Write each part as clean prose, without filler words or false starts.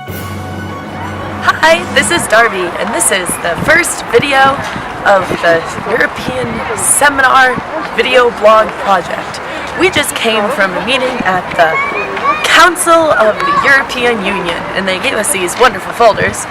Hi, this is Darby, and this is the first video of the European Seminar Video Blog Project. We just came from a meeting at the Council of the European Union, and they gave us these wonderful folders.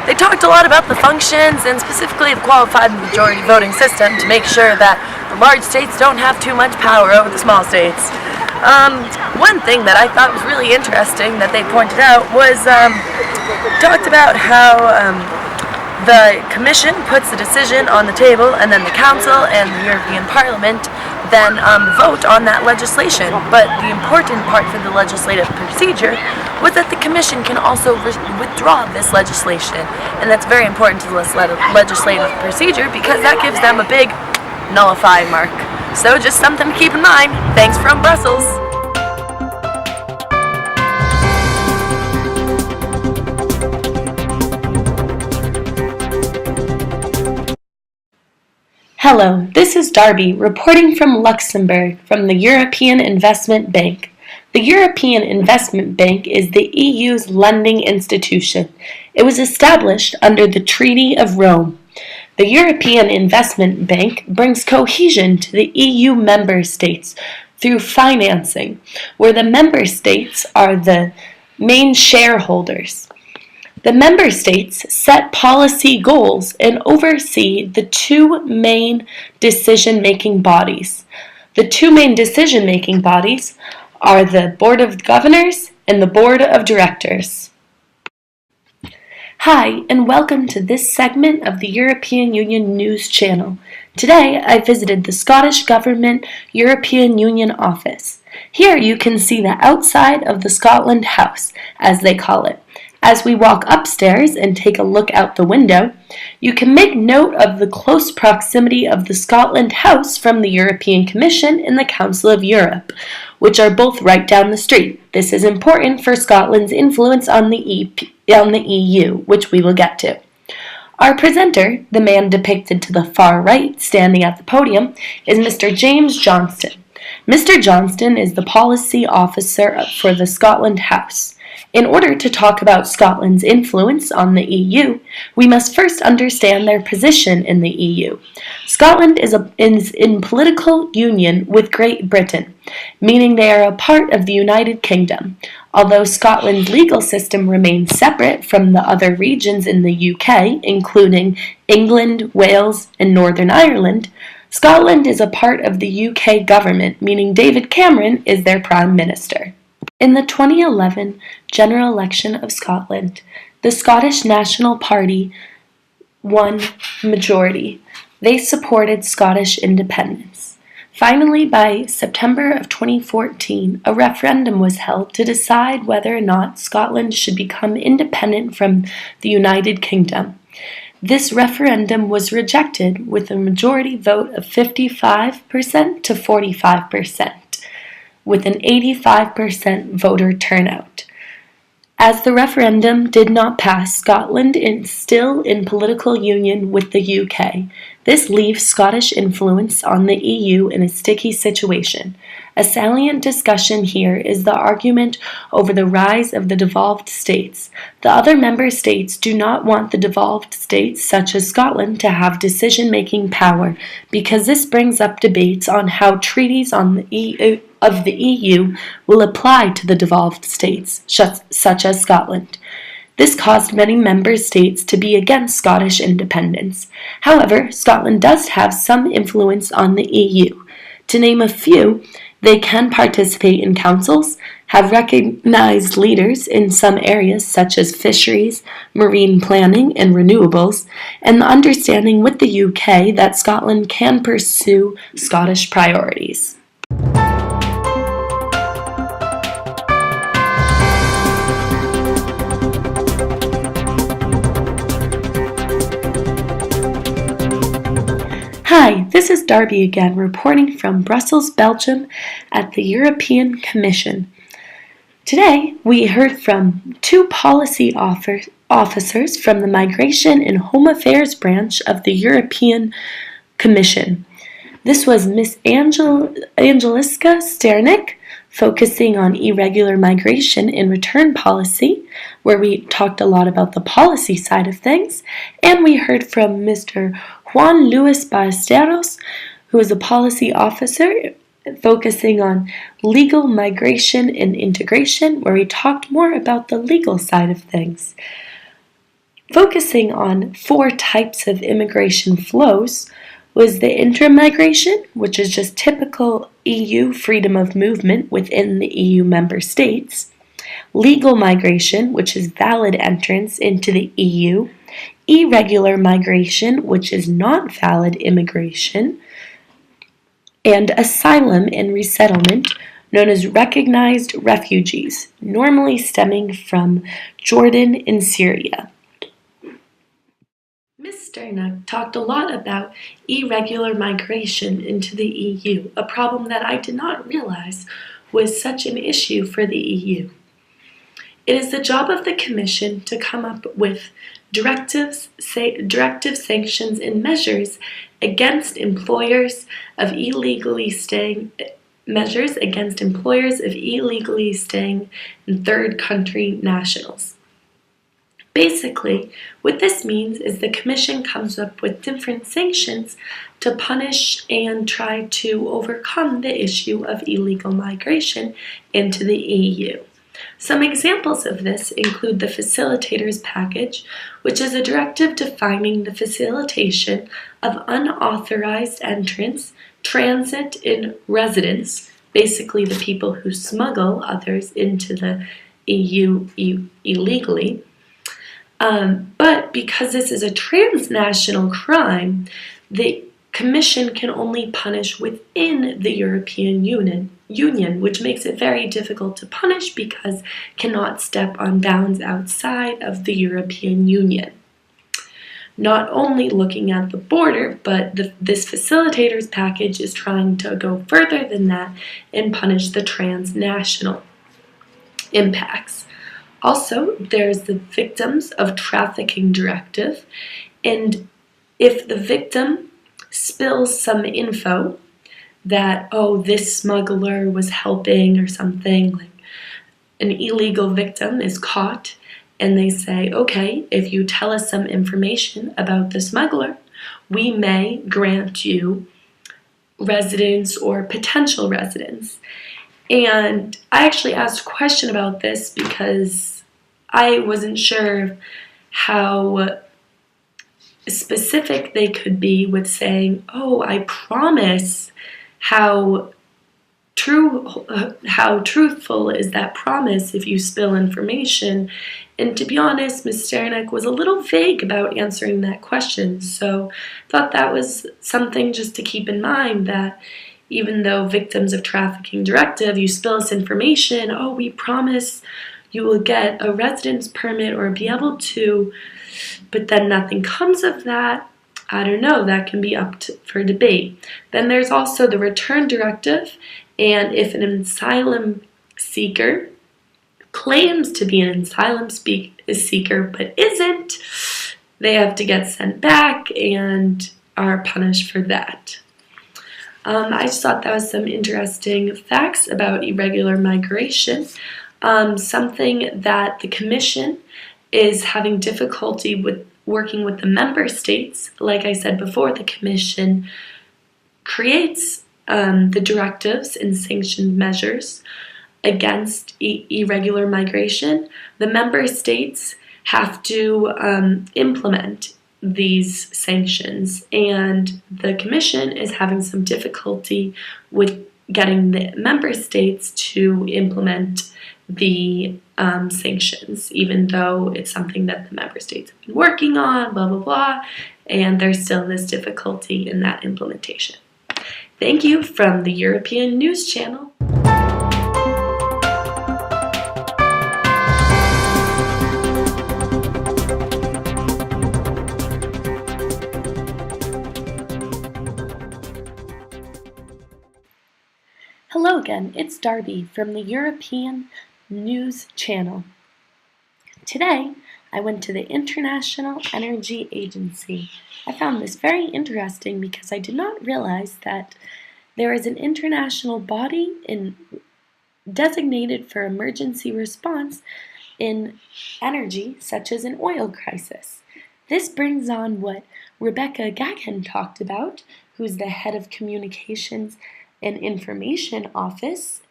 They talked a lot about the functions, and specifically the qualified majority voting system, to make sure that the large states don't have too much power over the small states. One thing that I thought was really interesting that they pointed out was talked about how the Commission puts the decision on the table, and then the Council and the European Parliament then vote on that legislation. But the important part for the legislative procedure was that the Commission can also withdraw this legislation, and that's very important to the legislative procedure because that gives them a big nullifying mark. So just something to keep in mind. Thanks from Brussels. Hello, this is Darby reporting from Luxembourg from the European Investment Bank. The European Investment Bank is the EU's lending institution. It was established under the Treaty of Rome. The European Investment Bank brings cohesion to the EU member states through financing, where the member states are the main shareholders. The member states set policy goals and oversee the two main decision-making bodies. The two main decision-making bodies are the Board of Governors and the Board of Directors. Hi, and welcome to this segment of the European Union News Channel. Today, I visited the Scottish Government European Union Office. Here you can see the outside of the Scotland House, as they call it. As we walk upstairs and take a look out the window, you can make note of the close proximity of the Scotland House from the European Commission and the Council of Europe, which are both right down the street. This is important for Scotland's influence on the EU, which we will get to. Our presenter, the man depicted to the far right, standing at the podium, is Mr. James Johnston. Mr. Johnston is the policy officer for the Scotland House. In order to talk about Scotland's influence on the EU, we must first understand their position in the EU. Scotland is in political union with Great Britain, meaning they are a part of the United Kingdom. Although Scotland's legal system remains separate from the other regions in the UK, including England, Wales, and Northern Ireland, Scotland is a part of the UK government, meaning David Cameron is their Prime Minister. In the 2011 general election of Scotland, the Scottish National Party won majority. They supported Scottish independence. Finally, by September of 2014, a referendum was held to decide whether or not Scotland should become independent from the United Kingdom. This referendum was rejected with a majority vote of 55% to 45%. With an 85% voter turnout. As the referendum did not pass, Scotland is still in political union with the UK. This leaves Scottish influence on the EU in a sticky situation. A salient discussion here is the argument over the rise of the devolved states. The other member states do not want the devolved states, such as Scotland, to have decision-making power, because this brings up debates on how treaties on the EU will apply to the devolved states, such as Scotland. This caused many member states to be against Scottish independence. However, Scotland does have some influence on the EU. To name a few, they can participate in councils, have recognized leaders in some areas such as fisheries, marine planning, and renewables, and the understanding with the UK that Scotland can pursue Scottish priorities. Hi, this is Darby again, reporting from Brussels, Belgium, at the European Commission. Today, we heard from two policy officers from the Migration and Home Affairs branch of the European Commission. This was Ms. Angeliska Sternik, focusing on irregular migration and return policy, where we talked a lot about the policy side of things, and we heard from Mr. Juan Luis Ballesteros, who is a policy officer focusing on legal migration and integration, where we talked more about the legal side of things. Focusing on 4 types of immigration flows was the intra-migration, which is just typical EU freedom of movement within the EU member states, legal migration, which is valid entrance into the EU, irregular migration, which is not valid immigration, and asylum and resettlement, known as recognized refugees, normally stemming from Jordan and Syria. Ms. Sternak talked a lot about irregular migration into the EU, a problem that I did not realize was such an issue for the EU. It is the job of the Commission to come up with directive sanctions and measures against employers of illegally staying in third country nationals. Basically, what this means is the Commission comes up with different sanctions to punish and try to overcome the issue of illegal migration into the EU. Some examples of this include the Facilitators Package, which is a directive defining the facilitation of unauthorized entrance, transit, and residence, basically the people who smuggle others into the EU illegally. But because this is a transnational crime, the Commission can only punish within the European Union, which makes it very difficult to punish because it cannot step on bounds outside of the European Union. Not only looking at the border, but this Facilitators Package is trying to go further than that and punish the transnational impacts. Also, there's the Victims of Trafficking Directive, and if the victim spills some info that, oh, this smuggler was helping or something, like an illegal victim is caught, and they say, okay, if you tell us some information about the smuggler, we may grant you residence or potential residence. And I actually asked a question about this because I wasn't sure how specific they could be with saying, oh, I promise. How truthful is that promise if you spill information? And to be honest, Ms. Sternak was a little vague about answering that question, so I thought that was something just to keep in mind, that even though Victims of Trafficking Directive, you spill us information, oh, we promise you will get a residence permit or be able to, but then nothing comes of that. I don't know, that can be up for debate. Then there's also the Return Directive, and if an asylum seeker claims to be an asylum seeker but isn't, they have to get sent back and are punished for that. I just thought that was some interesting facts about irregular migration. Something that the Commission is having difficulty with working with the member states. Like I said before, the Commission creates the directives and sanctioned measures against irregular migration. The member states have to implement these sanctions, and the Commission is having some difficulty with getting the member states to implement the sanctions, even though it's something that the member states have been working on, blah, blah, blah, and there's still this difficulty in that implementation. Thank you from the European News Channel. Hello again, it's Darby from the European News Channel. Today, I went to the International Energy Agency. I found this very interesting because I did not realize that there is an international body designated for emergency response in energy, such as an oil crisis. This brings on what Rebecca Gaghan talked about, who's the head of Communications and Information Office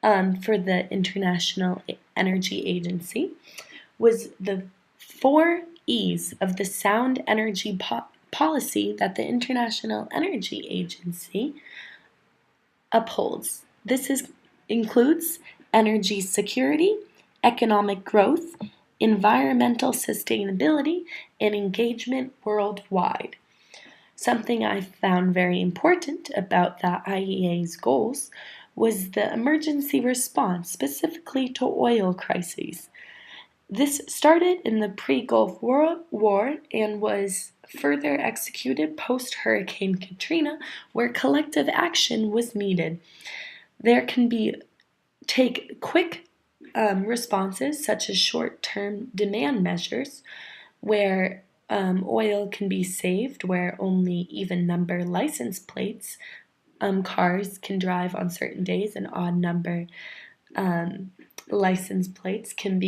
for the International Energy Agency, was the 4 E's of the sound energy policy that the International Energy Agency upholds. This includes energy security, economic growth, environmental sustainability, and engagement worldwide. Something I found very important about the IEA's goals was the emergency response, specifically to oil crises. This started in the pre-Gulf War and was further executed post-Hurricane Katrina, where collective action was needed. There can take quick responses, such as short-term demand measures, where oil can be saved, where only even number license plates cars can drive on certain days, and odd number license plates can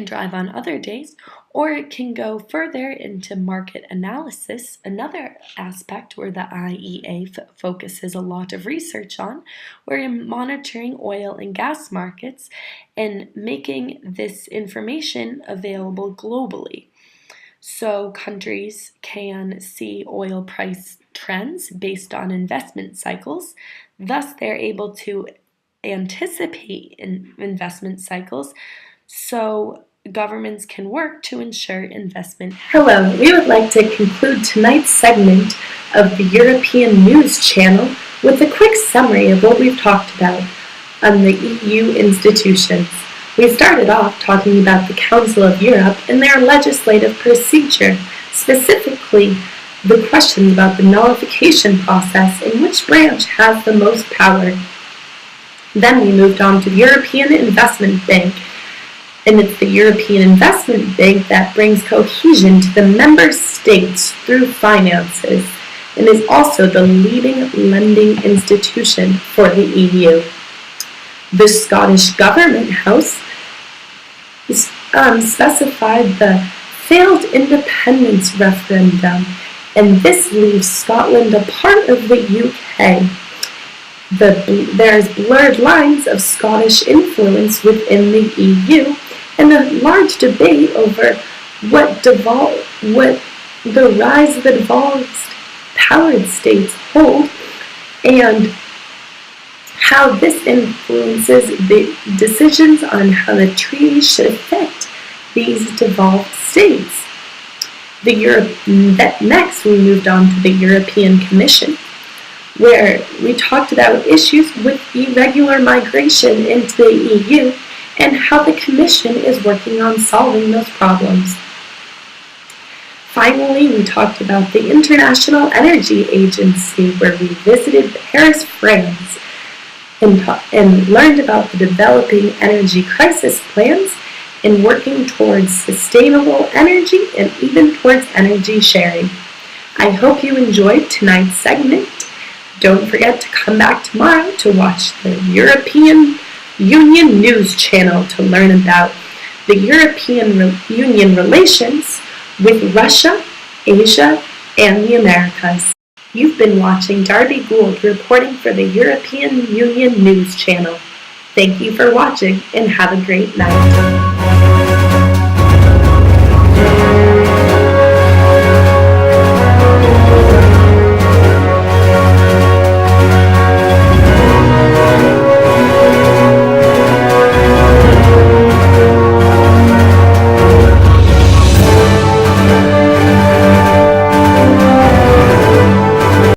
drive on other days, or it can go further into market analysis, another aspect where the IEA focuses a lot of research on, where you're monitoring oil and gas markets and making this information available globally. So countries can see oil price trends based on investment cycles. Thus, they're able to anticipate investment cycles so governments can work to ensure investment. Hello, we would like to conclude tonight's segment of the European News Channel with a quick summary of what we've talked about on the EU institutions. We started off talking about the Council of Europe and their legislative procedure, specifically the questions about the nullification process and which branch has the most power. Then we moved on to the European Investment Bank, and it's the European Investment Bank that brings cohesion to the member states through finances and is also the leading lending institution for the EU. The Scottish Government House specified the failed independence referendum, and this leaves Scotland a part of the UK. There's blurred lines of Scottish influence within the EU, and a large debate over what the rise of the devolved powered states hold, and how this influences the decisions on how the treaty should affect these devolved states. Next, we moved on to the European Commission, where we talked about issues with irregular migration into the EU and how the Commission is working on solving those problems. Finally, we talked about the International Energy Agency, where we visited Paris, France, and learned about the developing energy crisis plans and working towards sustainable energy and even towards energy sharing. I hope you enjoyed tonight's segment. Don't forget to come back tomorrow to watch the European Union News Channel to learn about the European Union relations with Russia, Asia, and the Americas. You've been watching Darby Gould reporting for the European Union News Channel. Thank you for watching and have a great night.